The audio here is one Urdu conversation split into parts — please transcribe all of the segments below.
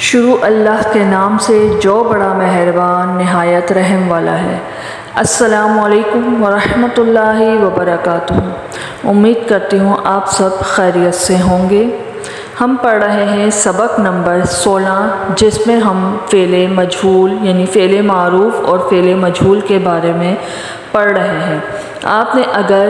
شروع اللہ کے نام سے جو بڑا مہربان نہایت رحم والا ہے۔ السلام علیکم ورحمۃ اللہ وبرکاتہ۔ امید کرتی ہوں آپ سب خیریت سے ہوں گے۔ ہم پڑھ رہے ہیں سبق نمبر 16، جس میں ہم فعل مجہول یعنی فعل معروف اور فعل مجہول کے بارے میں پڑھ رہے ہیں۔ آپ نے اگر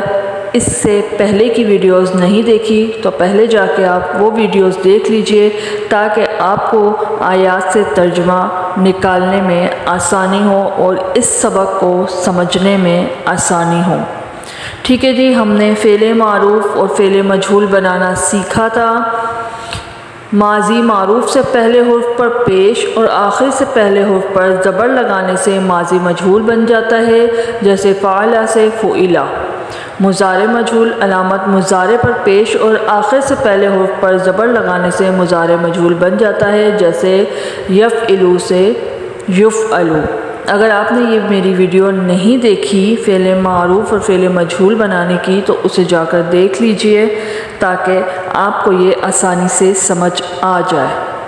اس سے پہلے کی ویڈیوز نہیں دیکھی تو پہلے جا کے آپ وہ ویڈیوز دیکھ لیجئے تاکہ آپ کو آیات سے ترجمہ نکالنے میں آسانی ہو اور اس سبق کو سمجھنے میں آسانی ہو۔ ٹھیک ہے جی، ہم نے فعل معروف اور فعل مجہول بنانا سیکھا تھا۔ ماضی معروف سے پہلے حرف پر پیش اور آخر سے پہلے حرف پر زبر لگانے سے ماضی مجہول بن جاتا ہے، جیسے فعل سے فعلا۔ مضارع مجہول علامت مضارع پر پیش اور آخر سے پہلے حرف پر زبر لگانے سے مضارع مجہول بن جاتا ہے، جیسے یفعلو سے یفعلو۔ اگر آپ نے یہ میری ویڈیو نہیں دیکھی فعل معروف اور فعل مجہول بنانے کی تو اسے جا کر دیکھ لیجئے تاکہ آپ کو یہ آسانی سے سمجھ آ جائے۔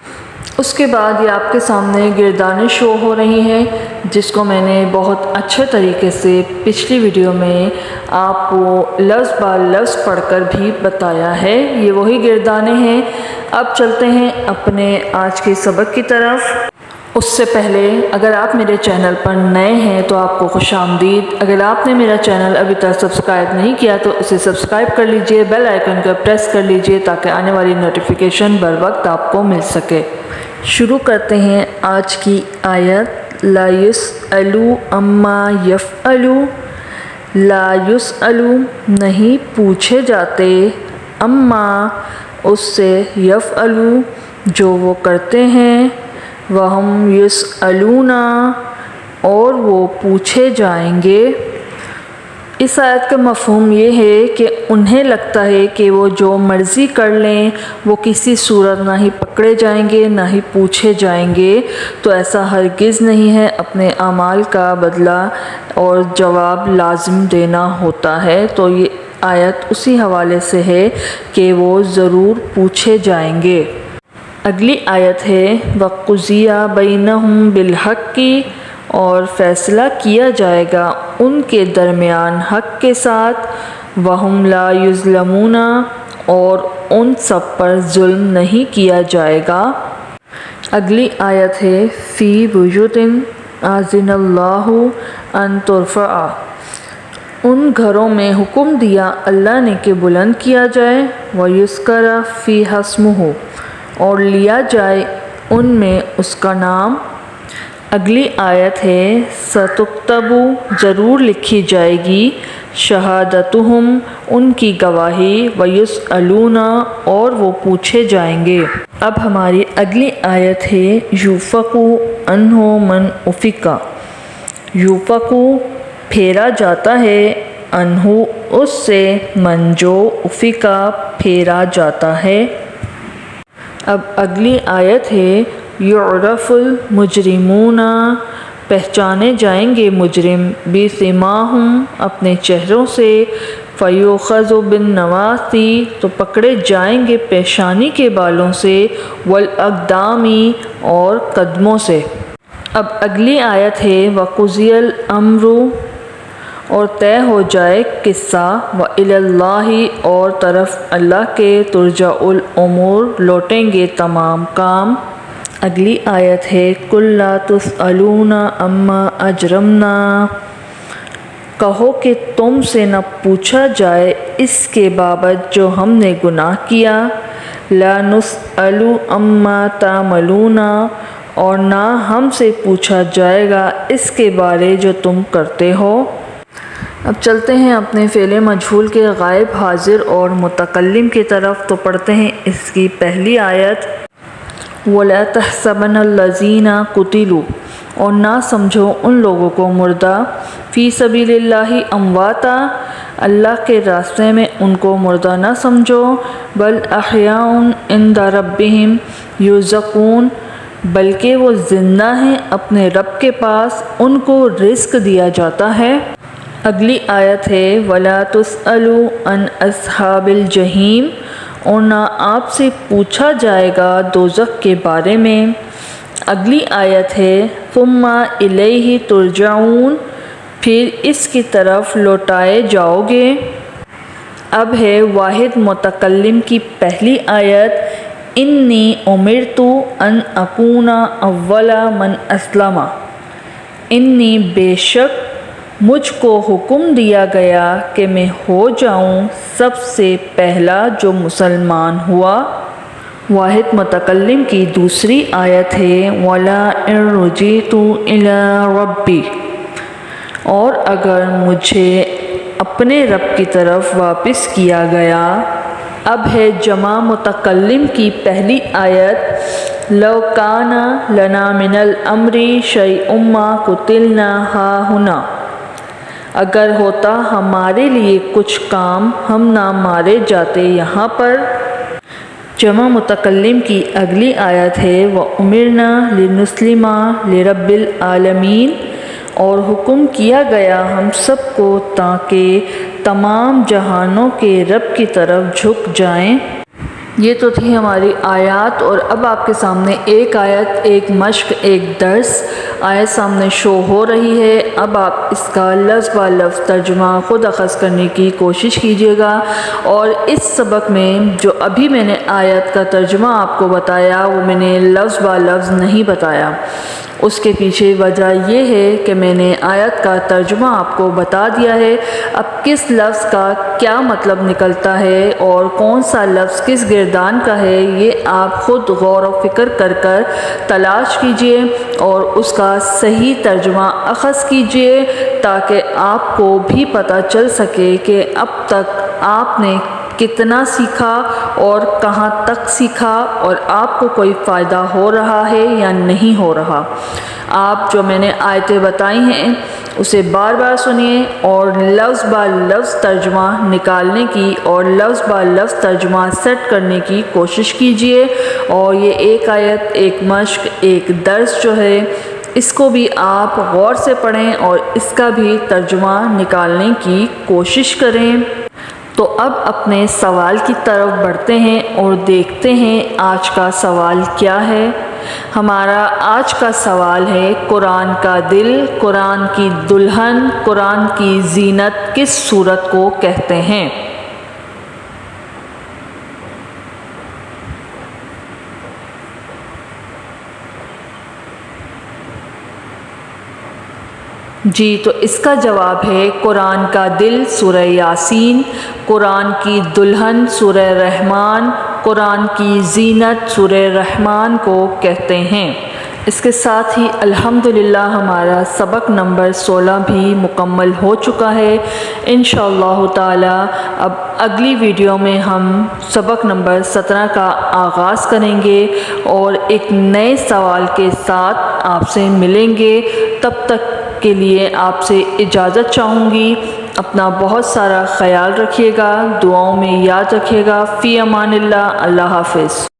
اس کے بعد یہ آپ کے سامنے گردانیں شو ہو رہی ہیں، جس کو میں نے بہت اچھے طریقے سے پچھلی ویڈیو میں آپ کو لفظ با لفظ پڑھ کر بھی بتایا ہے۔ یہ وہی گردانیں ہیں۔ اب چلتے ہیں اپنے آج کے سبق کی طرف۔ اس سے پہلے اگر آپ میرے چینل پر نئے ہیں تو آپ کو خوش آمدید۔ اگر آپ نے میرا چینل ابھی تک سبسکرائب نہیں کیا تو اسے سبسکرائب کر لیجئے، بیل آئیکن کو پریس کر لیجئے تاکہ آنے والی نوٹیفیکیشن بر وقت آپ کو مل سکے۔ شروع کرتے ہیں آج کی آیت۔ لا یسألوا عما یفعلوا، لا یسألوا نہیں پوچھے جاتے، عما اس سے، یفعلوا جو وہ کرتے ہیں، وہم یسألون اور وہ پوچھے جائیں گے۔ اس آیت کا مفہوم یہ ہے کہ انہیں لگتا ہے کہ وہ جو مرضی کر لیں وہ کسی صورت نہ ہی پکڑے جائیں گے نہ ہی پوچھے جائیں گے، تو ایسا ہرگز نہیں ہے۔ اپنے اعمال کا بدلہ اور جواب لازم دینا ہوتا ہے۔ تو یہ آیت اسی حوالے سے ہے کہ وہ ضرور پوچھے جائیں گے۔ اگلی آیت ہے وَقُضِیَ بَیْنَہُم بِالْحَقِّ اور فیصلہ کیا جائے گا ان کے درمیان حق کے ساتھ، وَهُمْ لَا يُظْلَمُونَ اور ان سب پر ظلم نہیں کیا جائے گا۔ اگلی آیت ہے فِي بُيُوتٍ أَذِنَ اللَّهُ أَن تُرْفَعَ ان گھروں میں حکم دیا اللہ نے کہ بلند کیا جائے، وَيُذْكَرَ فِيهَا اسْمُهُ اور لیا جائے ان میں اس کا نام۔ اگلی آیت ہے سَتُكْتَبُ ضرور لکھی جائے گی، شہادتہم ان کی گواہی، وَيُسْأَلُونَ اور وہ پوچھے جائیں گے۔ اب ہماری اگلی آیت ہے یُؤْفَکُ عَنْہُ مَنْ أُفِکَ، یُؤْفَکُ پھیرا جاتا ہے، عنہ اس سے، من جو، أُفِکَ پھیرا جاتا ہے۔ اب اگلی آیت ہے یُعْرَفُ الْمُجْرِمُونَ پہچانے جائیں گے مجرم، بِسِیمَاہُم اپنے چہروں سے، فَیُؤْخَذُ بِالنَّوَاصِی تو پکڑے جائیں گے پیشانی کے بالوں سے، وَالْأَقْدَامِ اور قدموں سے۔ اب اگلی آیت ہے وَقُضِیَ الْأَمْرُ اور طے ہو جائے قصہ، وَإِلَى اللَّهِ اور طرف اللہ کے، ترجع الامور لوٹیں گے تمام کام۔ اگلی آیت ہے قُل لَا تُسْأَلُونَ عَمَّا أَجْرَمْنَا کہو کہ تم سے نہ پوچھا جائے اس کے بابت جو ہم نے گناہ کیا، لَا نُسْأَلُ عَمَّا تَعْمَلُونَ اور نہ ہم سے پوچھا جائے گا اس کے بارے جو تم کرتے ہو۔ اب چلتے ہیں اپنے فعل مجہول کے غائب، حاضر اور متکلم کی طرف۔ تو پڑھتے ہیں اس کی پہلی آیت وَلَا تَحْسَبَنَّ الَّذِينَ قُتِلُوا اور نہ سمجھو ان لوگوں کو مردہ، فِي سَبِيلِ اللَّهِ أَمْوَاتًا اللہ کے راستے میں ان کو مردہ نہ سمجھو، بل أَحْيَاءٌ عِندَ رَبِّهِمْ يُرْزَقُونَ بلکہ وہ زندہ ہیں اپنے رب کے پاس، ان کو رزق دیا جاتا ہے۔ اگلی آیت ہے وَلَا تُسْأَلُوا عَنْ أَصْحَابِ الْجَحِيمِ اور نہ آپ سے پوچھا جائے گا دوزخ کے بارے میں، اگلی آیت ہے ثم الیہ ترجعون، پھر اس کی طرف لوٹائے جاؤ گے۔ اب ہے واحد متکلم کی پہلی آیت انی امرت ان اکون اول من اسلم، انی بے شک مجھ کو حکم دیا گیا کہ میں ہو جاؤں سب سے پہلا جو مسلمان ہوا۔ واحد متکلم کی دوسری آیت ہے وَلَئِن رُجِعْتُ إِلَىٰ رَبِّي، اور اگر مجھے اپنے رب کی طرف واپس کیا گیا۔ اب ہے جمع متکلم کی پہلی آیت لَوْ كَانَ لَنَا مِنَ الْأَمْرِ شَيْءٌ مَّا قُتِلْنَا هَاهُنَا، اگر ہوتا ہمارے لیے کچھ کام ہم نہ مارے جاتے یہاں پر۔ جمع متکلم کی اگلی آیت ہے وَأُمِرْنَا لِنُسْلِمَ لِرَبِّ الْعَالَمِينَ، اور حکم کیا گیا ہم سب کو تاکہ تمام جہانوں کے رب کی طرف جھک جائیں۔ یہ تو تھی ہماری آیات، اور اب آپ کے سامنے ایک آیت، ایک مشق، ایک درس آیت سامنے شو ہو رہی ہے۔ اب آپ اس کا لفظ با لفظ ترجمہ خود اخذ کرنے کی کوشش کیجیے گا، اور اس سبق میں جو ابھی میں نے آیت کا ترجمہ آپ کو بتایا وہ میں نے لفظ با لفظ نہیں بتایا۔ اس کے پیچھے وجہ یہ ہے کہ میں نے آیت کا ترجمہ آپ کو بتا دیا ہے۔ اب کس لفظ کا کیا مطلب نکلتا ہے اور کون سا لفظ کس گردان کا ہے، یہ آپ خود غور و فکر کر کر تلاش کیجئے اور اس کا صحیح ترجمہ اخذ کیجئے، تاکہ آپ کو بھی پتہ چل سکے کہ اب تک آپ نے کتنا سیکھا اور کہاں تک سیکھا، اور آپ کو کوئی فائدہ ہو رہا ہے یا نہیں ہو رہا۔ آپ جو میں نے آیتیں بتائی ہیں اسے بار بار سنیے اور لفظ با لفظ ترجمہ نکالنے کی اور لفظ با لفظ ترجمہ سیٹ کرنے کی کوشش کیجئے، اور یہ ایک آیت، ایک مشق، ایک درس جو ہے اس کو بھی آپ غور سے پڑھیں اور اس کا بھی ترجمہ نکالنے کی کوشش کریں۔ تو اب اپنے سوال کی طرف بڑھتے ہیں اور دیکھتے ہیں آج کا سوال کیا ہے۔ ہمارا آج کا سوال ہے قرآن کا دل، قرآن کی دلہن، قرآن کی زینت کس سورت کو کہتے ہیں؟ جی تو اس کا جواب ہے قرآن کا دل سورہ یاسین، قرآن کی دلہن سورہ رحمان، قرآن کی زینت سورہ رحمان کو کہتے ہیں۔ اس کے ساتھ ہی الحمدللہ ہمارا سبق نمبر 16 بھی مکمل ہو چکا ہے۔ انشاءاللہ تعالی اب اگلی ویڈیو میں ہم سبق نمبر 17 کا آغاز کریں گے اور ایک نئے سوال کے ساتھ آپ سے ملیں گے۔ تب تک کے لیے آپ سے اجازت چاہوں گی۔ اپنا بہت سارا خیال رکھیے گا، دعاؤں میں یاد رکھیے گا۔ فی امان اللہ، اللہ حافظ۔